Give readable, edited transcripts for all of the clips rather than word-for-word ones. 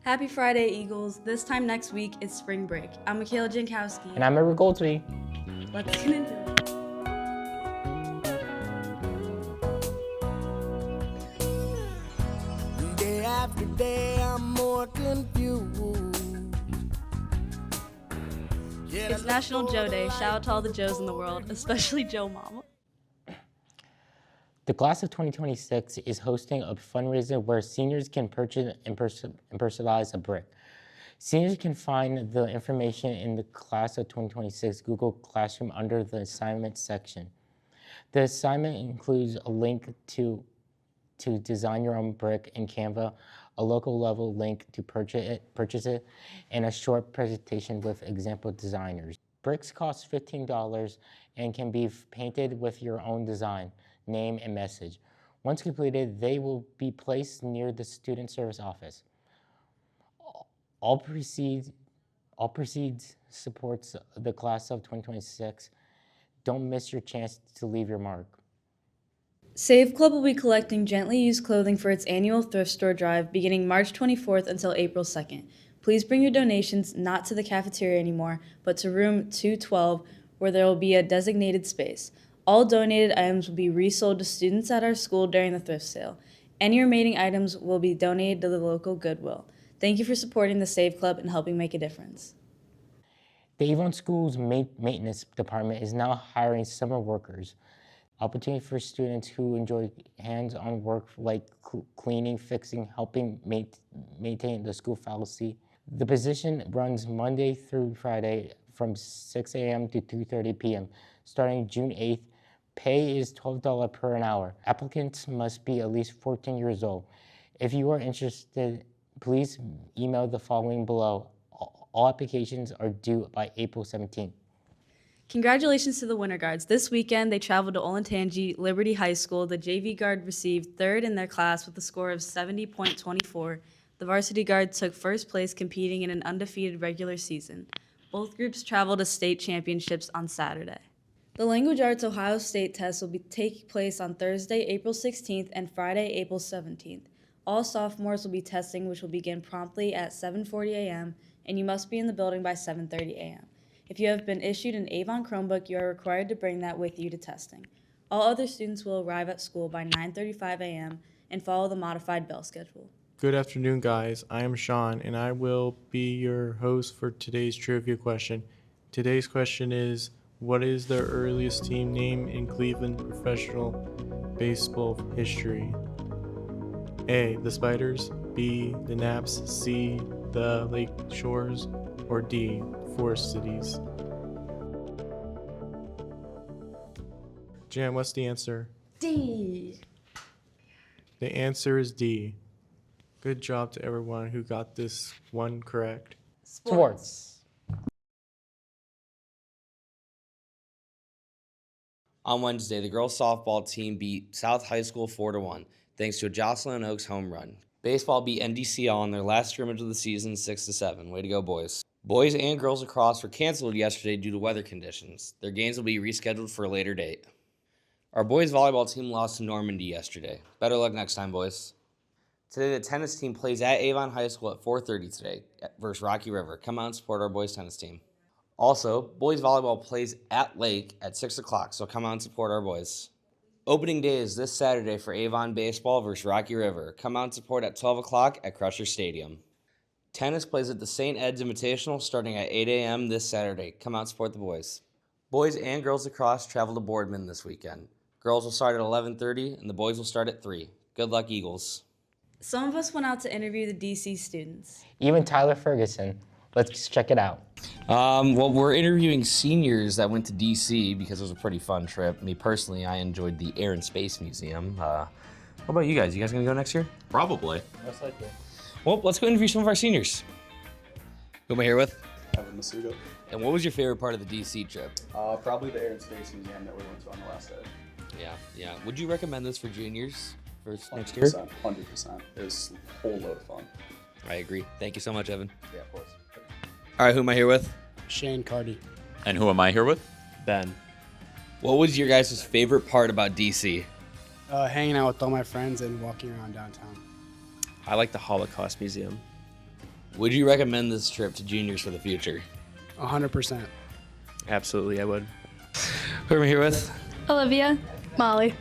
Happy Friday, Eagles. This time next week, it's spring break. I'm Michaela Jankowski. And I'm Edward Goldsby. Let's get into it. Day after day, I'm more confused. It's National Joe Day. Shout out to all the Joes in the world, especially Joe Mama. The class of 2026 is hosting a fundraiser where seniors can purchase and personalize a brick. Seniors can find the information in the class of 2026 Google Classroom under the assignment section. The assignment includes a link to design your own brick in Canva, a local level link to purchase it, and a short presentation with example designers. Bricks cost $15 and can be painted with your own design, name, and message. Once completed, they will be placed near the student service office. All proceeds supports the class of 2026. Don't miss your chance to leave your mark. Save Club will be collecting gently used clothing for its annual thrift store drive beginning March 24th until April 2nd. Please bring your donations not to the cafeteria anymore, but to room 212, where there will be a designated space. All donated items will be resold to students at our school during the thrift sale. Any remaining items will be donated to the local Goodwill. Thank you for supporting the Save Club and helping make a difference. The Avon School's maintenance department is now hiring summer workers. Opportunity for students who enjoy hands-on work like cleaning, fixing, helping maintain the school faculty. The position runs Monday through Friday from 6 a.m. to 2:30 p.m. Starting June 8th, pay is $12 per hour. Applicants must be at least 14 years old. If you are interested, please email the following below. All applications are due by April 17th. Congratulations to the Winter Guards. This weekend, they traveled to Olentangy Liberty High School. The JV Guard received third in their class with a score of 70.24. The varsity Guard took first place, competing in an undefeated regular season. Both groups traveled to state championships on Saturday. The Language Arts Ohio State test will take place on Thursday, April 16th and Friday, April 17th. All sophomores will be testing, which will begin promptly at 7:40 a.m., and you must be in the building by 7:30 a.m. If you have been issued an Avon Chromebook, you are required to bring that with you to testing. All other students will arrive at school by 9:35 a.m. and follow the modified bell schedule. Good afternoon, guys. I am Sean, and I will be your host for today's trivia question. Today's question is, what is the earliest team name in Cleveland professional baseball history? A, the Spiders, B, the Naps, C, the Lake Shores, or D, Forest Cities? Jan, what's the answer? D. The answer is D. Good job to everyone who got this one correct. Sports. On Wednesday, the girls softball team beat South High School 4-1, thanks to a Jocelyn Oaks home run. Baseball beat NDCL on their last scrimmage of the season 6-7. Way to go, boys. Boys and girls lacrosse were canceled yesterday due to weather conditions. Their games will be rescheduled for a later date. Our boys volleyball team lost to Normandy yesterday. Better luck next time, boys. Today, the tennis team plays at Avon High School at 4:30 today versus Rocky River. Come out and support our boys tennis team. Also, boys volleyball plays at Lake at 6 o'clock, so come out and support our boys. Opening day is this Saturday for Avon baseball versus Rocky River. Come out and support at 12 o'clock at Crusher Stadium. Tennis plays at the St. Ed's Invitational starting at 8 a.m. this Saturday. Come out and support the boys. Boys and girls lacrosse travel to Boardman this weekend. Girls will start at 11:30 and the boys will start at 3. Good luck, Eagles. Some of us went out to interview the DC students. Even Tyler Ferguson. Let's check it out. Well, we're interviewing seniors that went to DC because it was a pretty fun trip. Me personally, I enjoyed the Air and Space Museum. What about you guys? You guys gonna go next year? Probably. Most likely. Well, let's go interview some of our seniors. Who am I here with? Evan Masuda. And what was your favorite part of the DC trip? Probably the Air and Space Museum that we went to on the last day. Yeah. Would you recommend this for juniors for next year? 100%. It was a whole load of fun. I agree. Thank you so much, Evan. Yeah, of course. All right, who am I here with? Shane Cardi. And who am I here with? Ben. What was your guys' favorite part about DC? Hanging out with all my friends and walking around downtown. I like the Holocaust Museum. Would you recommend this trip to juniors for the future? 100%. Absolutely, I would. Who am I here with? Olivia. Molly.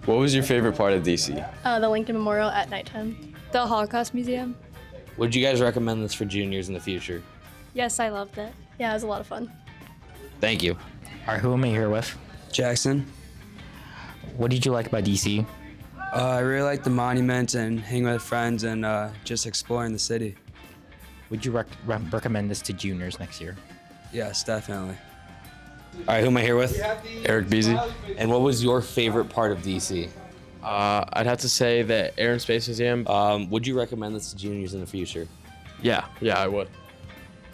What was your favorite part of DC? The Lincoln Memorial at nighttime. The Holocaust Museum. Would you guys recommend this for juniors in the future? Yes, I loved it. Yeah, it was a lot of fun. Thank you. All right, who am I here with? Jackson. What did you like about DC? I really like the monuments and hanging with friends and just exploring the city. Would you recommend this to juniors next year? Yes, definitely. All right, who am I here with? Eric Beasy. And what was your favorite part of DC? I'd have to say the Air and Space Museum. Would you recommend this to juniors in the future? Yeah, I would.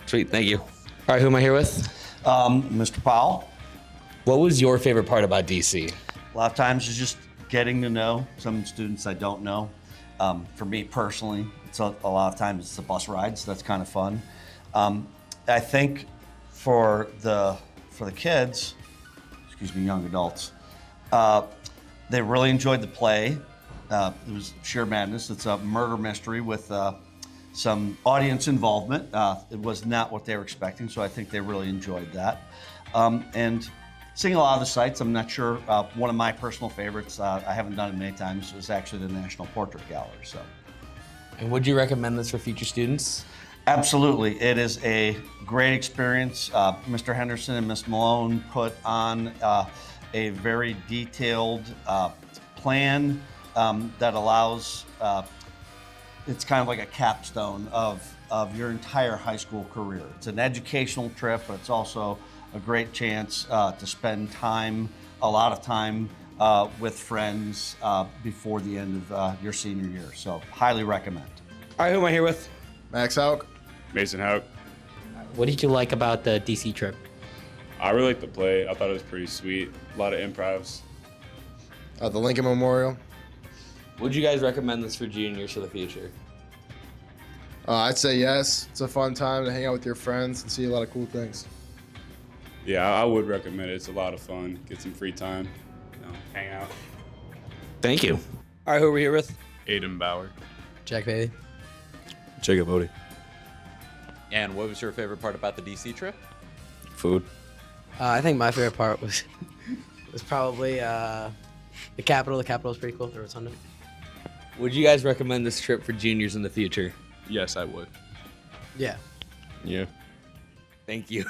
Sweet, thank you. All right, who am I here with? Mr. Powell. What was your favorite part about DC? A lot of times it's just getting to know some students I don't know. For me personally, it's a lot of times it's the bus rides. That's kind of fun. I think for the kids, young adults, they really enjoyed the play. It was sheer madness. It's a murder mystery with some audience involvement. It was not what they were expecting, so I think they really enjoyed that. And seeing a lot of the sites, I'm not sure. One of my personal favorites, I haven't done it many times, is actually the National Portrait Gallery. So, And would you recommend this for future students? absolutely, it is a great experience. Mr. Henderson and Ms. Malone put on a very detailed plan that allows. It's kind of like a capstone of your entire high school career. It's an educational trip, but it's also a great chance to spend time, a lot of time with friends before the end of your senior year. So highly recommend. All right, who am I here with? Max Hauk. Mason Hauk. What did you like about the DC trip? I really liked the play. I thought it was pretty sweet. A lot of improvs. The Lincoln Memorial. Would you guys recommend this for juniors for the future? I'd say yes. It's a fun time to hang out with your friends and see a lot of cool things. Yeah, I would recommend it. It's a lot of fun. Get some free time, hang out. Thank you. All right, who are we here with? Aiden Bauer. Jack Bailey. Jacob Odie. And what was your favorite part about the DC trip? Food. I think my favorite part was probably the Capitol. The Capitol was pretty cool. The Rotunda. Would you guys recommend this trip for juniors in the future? Yes, I would. Yeah. Yeah. Thank you.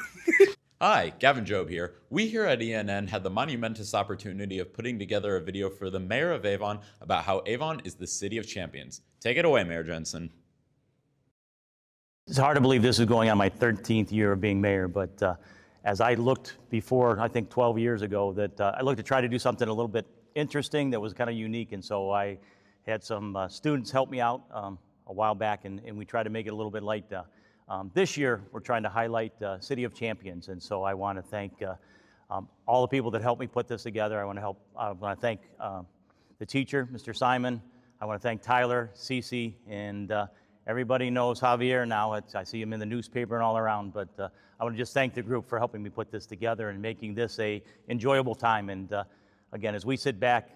Hi, Gavin Job here. We here at ENN had the monumentous opportunity of putting together a video for the mayor of Avon about how Avon is the city of champions. Take it away, Mayor Jensen. It's hard to believe this is going on my 13th year of being mayor, but as I looked before, I think 12 years ago, that I looked to try to do something a little bit interesting that was kind of unique, and so I had some students help me out a while back, and we tried to make it a little bit like this year. We're trying to highlight City of Champions, and so I want to thank all the people that helped me put this together. I want to thank the teacher, Mr. Simon. I want to thank Tyler, Cece, and everybody knows Javier now. I see him in the newspaper and all around, but I want to just thank the group for helping me put this together and making this a enjoyable time. And again, as we sit back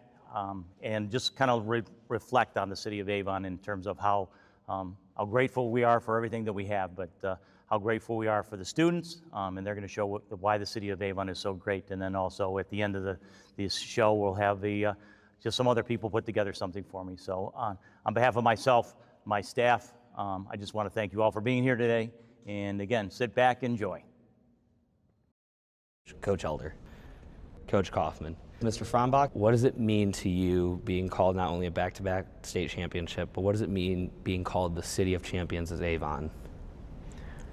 and just kind of reflect on the city of Avon in terms of how grateful we are for everything that we have, but how grateful we are for the students, and they're going to show why the city of Avon is so great. And then also at the end of this show, we'll have just some other people put together something for me. So on behalf of myself, my staff, I just want to thank you all for being here today. And again, sit back, enjoy. Coach Elder, Coach Kaufman. Mr. Frauenbach, what does it mean to you being called not only a back-to-back state championship, but what does it mean being called the City of Champions as Avon?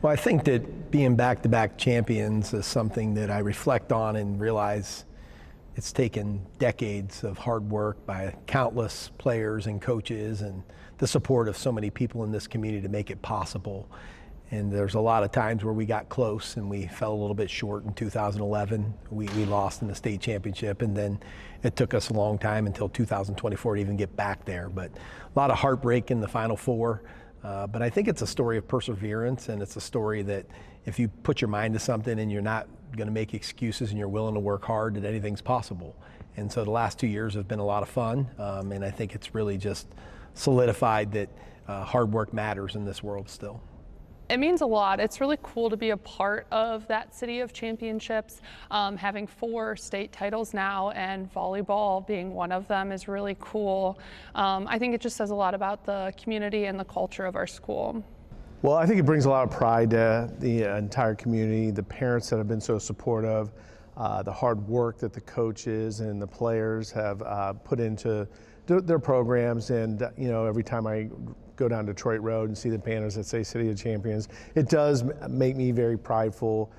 Well, I think that being back-to-back champions is something that I reflect on and realize it's taken decades of hard work by countless players and coaches and the support of so many people in this community to make it possible. And there's a lot of times where we got close and we fell a little bit short in 2011. We lost in the state championship, and then it took us a long time until 2024 to even get back there. But a lot of heartbreak in the Final Four. But I think it's a story of perseverance, and it's a story that if you put your mind to something and you're not going to make excuses and you're willing to work hard, that anything's possible. And so the last 2 years have been a lot of fun, and I think it's really just solidified that hard work matters in this world still. It means a lot. It's really cool to be a part of that City of Championships. Having 4 state titles now and volleyball being one of them is really cool. I think it just says a lot about the community and the culture of our school. Well, I think it brings a lot of pride to the entire community, the parents that have been so supportive, the hard work that the coaches and the players have put into their programs. And, every time I go down Detroit Road and see the banners that say City of Champions, it does make me very prideful,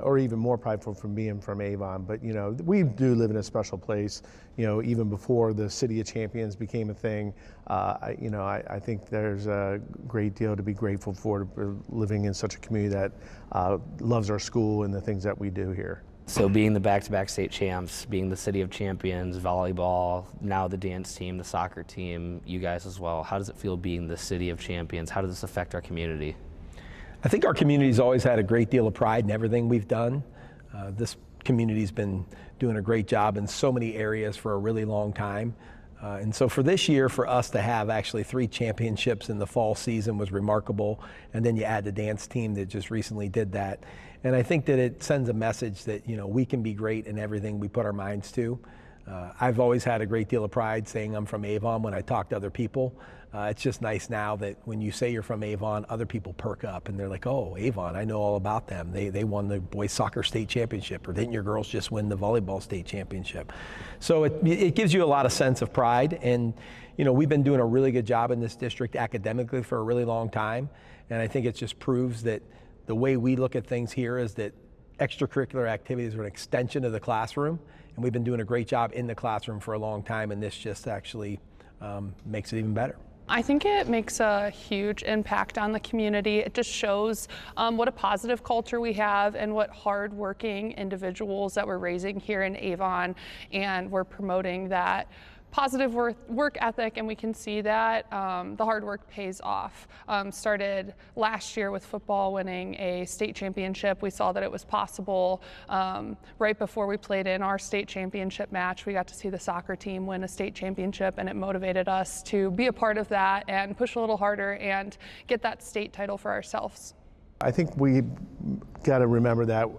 or even more prideful from being from Avon. But, we do live in a special place, even before the City of Champions became a thing. I think there's a great deal to be grateful for living in such a community that loves our school and the things that we do here. So being the back-to-back state champs, being the City of Champions, volleyball, now the dance team, the soccer team, you guys as well, how does it feel being the City of Champions? How does this affect our community? I think our community's always had a great deal of pride in everything we've done. This community's been doing a great job in so many areas for a really long time. And so for this year, for us to have actually 3 championships in the fall season was remarkable. And then you add the dance team that just recently did that. And I think that it sends a message that, we can be great in everything we put our minds to. I've always had a great deal of pride saying I'm from Avon when I talk to other people. It's just nice now that when you say you're from Avon, other people perk up and they're like, oh, Avon, I know all about them. They won the boys soccer state championship, or didn't your girls just win the volleyball state championship? So it gives you a lot of sense of pride. And, we've been doing a really good job in this district academically for a really long time. And I think it just proves that the way we look at things here is that extracurricular activities are an extension of the classroom. And we've been doing a great job in the classroom for a long time. And this just actually makes it even better. I think it makes a huge impact on the community. It just shows what a positive culture we have and what hardworking individuals that we're raising here in Avon, and we're promoting that positive work ethic, and we can see that the hard work pays off. Started last year with football winning a state championship. We saw that it was possible. Right before we played in our state championship match, we got to see the soccer team win a state championship, and it motivated us to be a part of that and push a little harder and get that state title for ourselves. I think we got to remember that,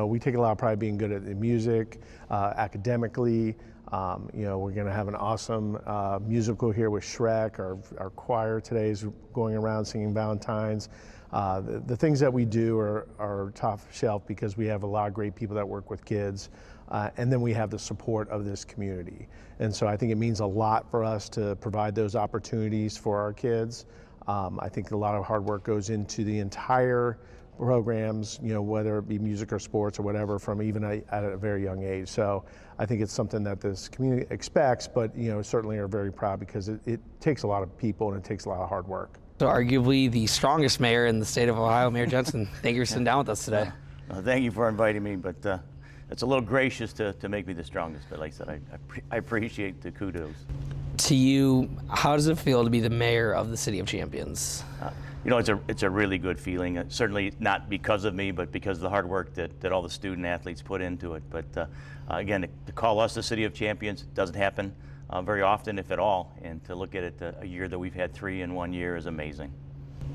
we take a lot of pride being good at the music, academically. We're going to have an awesome musical here with Shrek. Our choir today is going around singing Valentine's. The things that we do are top shelf because we have a lot of great people that work with kids. And then we have the support of this community. And so I think it means a lot for us to provide those opportunities for our kids. I think a lot of hard work goes into the entire programs, whether it be music or sports or whatever, from even at a very young age. So I think it's something that this community expects, but certainly are very proud because it takes a lot of people and it takes a lot of hard work. So arguably the strongest mayor in the state of Ohio, Mayor Jensen, thank you for sitting down with us today. Thank you for inviting me, but it's a little gracious to make me the strongest, but like I said, I appreciate the kudos. To you, how does it feel to be the mayor of the City of Champions? It's a really good feeling. Certainly not because of me, but because of the hard work that all the student athletes put into it. But again, to call us the City of Champions doesn't happen very often, if at all. And to look at it a year that we've had 3 in 1 year is amazing.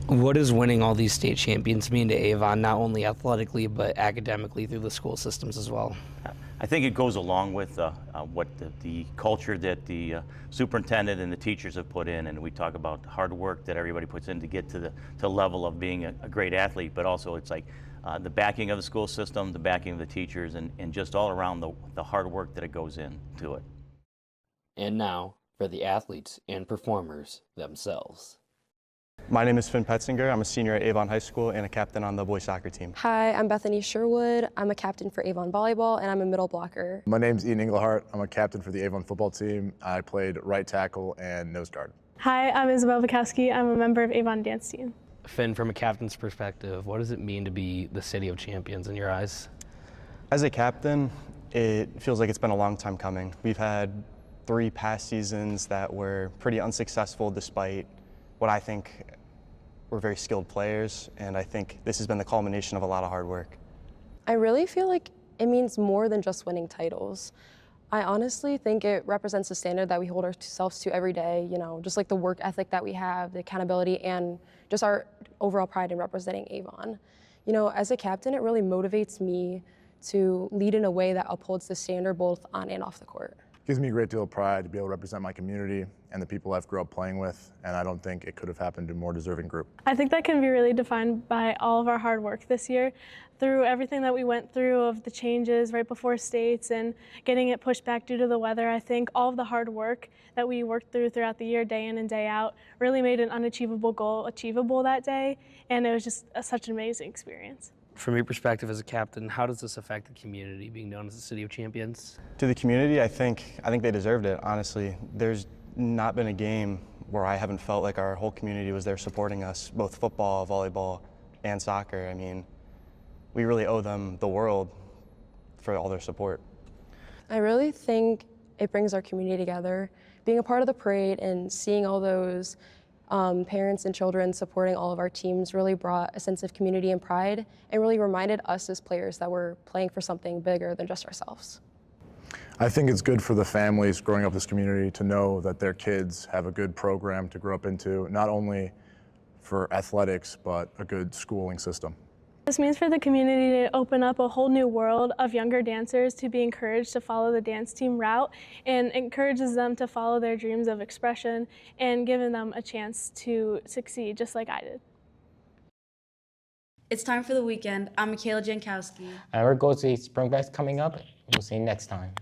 What does winning all these state champions mean to Avon, not only athletically, but academically through the school systems as well? I think it goes along with what the culture that the superintendent and the teachers have put in, and we talk about hard work that everybody puts in to get to the level of being a great athlete, but also it's like the backing of the school system, the backing of the teachers, and just all around the hard work that it goes into it. And now for the athletes and performers themselves. My name is Finn Petzinger. I'm a senior at Avon High School and a captain on the boys soccer team. Hi, I'm Bethany Sherwood. I'm a captain for Avon Volleyball, and I'm a middle blocker. My name's Ian Englehart. I'm a captain for the Avon football team. I played right tackle and nose guard. Hi, I'm Isabel Bukowski. I'm a member of Avon dance team. Finn, from a captain's perspective, what does it mean to be the City of Champions in your eyes? As a captain, it feels like it's been a long time coming. We've had 3 past seasons that were pretty unsuccessful despite what I think were very skilled players, and I think this has been the culmination of a lot of hard work. I really feel like it means more than just winning titles. I honestly think it represents the standard that we hold ourselves to every day, you know, just like the work ethic that we have, the accountability, and just our overall pride in representing Avon. You know, as a captain, it really motivates me to lead in a way that upholds the standard both on and off the court. Gives me a great deal of pride to be able to represent my community and the people I've grew up playing with, and I don't think it could have happened to a more deserving group. I think that can be really defined by all of our hard work this year. Through everything that we went through of the changes right before states and getting it pushed back due to the weather, I think all of the hard work that we worked through throughout the year, day in and day out, really made an unachievable goal achievable that day, and it was just such an amazing experience. From your perspective as a captain, how does this affect the community, being known as the City of Champions? To the community, I think they deserved it, honestly. There's not been a game where I haven't felt like our whole community was there supporting us, both football, volleyball, and soccer. I mean, we really owe them the world for all their support. I really think it brings our community together. Being a part of the parade and seeing all those parents and children supporting all of our teams really brought a sense of community and pride and really reminded us as players that we're playing for something bigger than just ourselves. I think it's good for the families growing up in this community to know that their kids have a good program to grow up into, not only for athletics, but a good schooling system. This means for the community to open up a whole new world of younger dancers to be encouraged to follow the dance team route, and encourages them to follow their dreams of expression and giving them a chance to succeed just like I did. It's time for the weekend. I'm Michaela Jankowski. Our Gold State Springback's coming up. We'll see you next time.